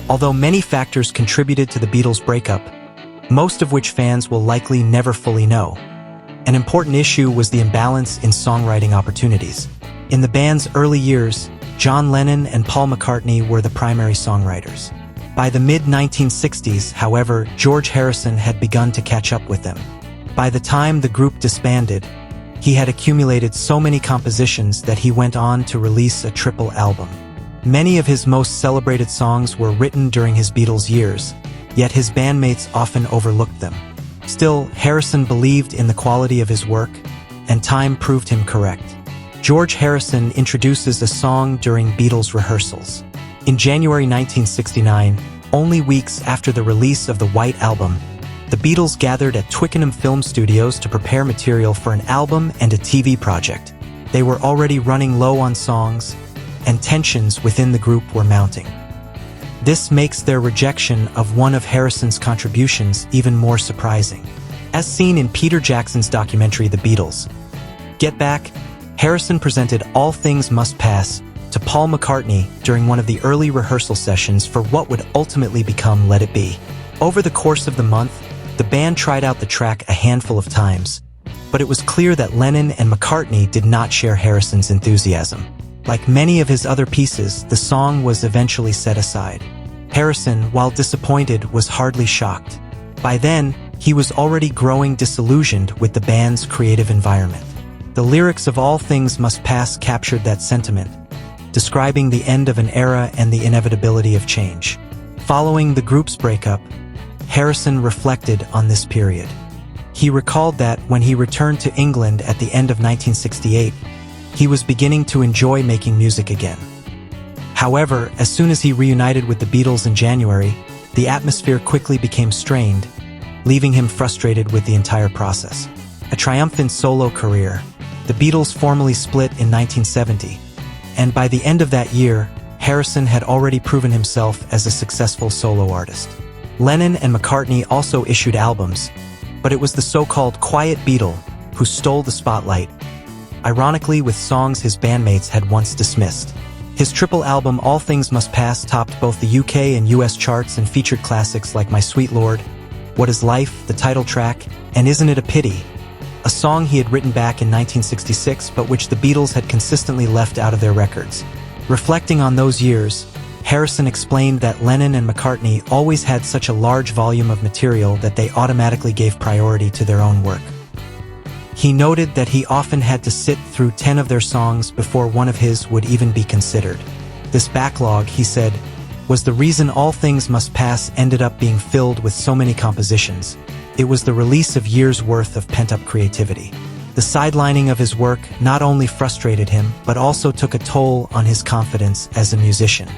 Although many factors contributed to the Beatles' breakup, most of which fans will likely never fully know, an important issue was the imbalance in songwriting opportunities. In the band's early years, John Lennon and Paul McCartney were the primary songwriters. By the mid-1960s, however, George Harrison had begun to catch up with them. By the time the group disbanded, he had accumulated so many compositions that he went on to release a triple album. Many of his most celebrated songs were written during his Beatles years, yet his bandmates often overlooked them. Still, Harrison believed in the quality of his work, and time proved him correct. George Harrison introduces a song during Beatles rehearsals. In January 1969, only weeks after the release of the White Album, the Beatles gathered at Twickenham Film Studios to prepare material for an album and a TV project. They were already running low on songs, and tensions within the group were mounting. This makes their rejection of one of Harrison's contributions even more surprising. As seen in Peter Jackson's documentary The Beatles, Get Back, Harrison presented All Things Must Pass to Paul McCartney during one of the early rehearsal sessions for what would ultimately become Let It Be. Over the course of the month, the band tried out the track a handful of times, but it was clear that Lennon and McCartney did not share Harrison's enthusiasm. Like many of his other pieces, the song was eventually set aside. Harrison, while disappointed, was hardly shocked. By then, he was already growing disillusioned with the band's creative environment. The lyrics of All Things Must Pass captured that sentiment, describing the end of an era and the inevitability of change. Following the group's breakup, Harrison reflected on this period. He recalled that when he returned to England at the end of 1968, he was beginning to enjoy making music again. However, as soon as he reunited with the Beatles in January, the atmosphere quickly became strained, leaving him frustrated with the entire process. A triumphant solo career, the Beatles formally split in 1970, and by the end of that year, Harrison had already proven himself as a successful solo artist. Lennon and McCartney also issued albums, but it was the so-called Quiet Beatle who stole the spotlight, ironically with songs his bandmates had once dismissed. His triple album All Things Must Pass topped both the UK and US charts and featured classics like My Sweet Lord, What Is Life, the title track, and Isn't It a Pity, a song he had written back in 1966 but which the Beatles had consistently left out of their records. Reflecting on those years, Harrison explained that Lennon and McCartney always had such a large volume of material that they automatically gave priority to their own work. He noted that he often had to sit through 10 of their songs before one of his would even be considered. This backlog, he said, was the reason All Things Must Pass ended up being filled with so many compositions. It was the release of years' worth of pent-up creativity. The sidelining of his work not only frustrated him, but also took a toll on his confidence as a musician.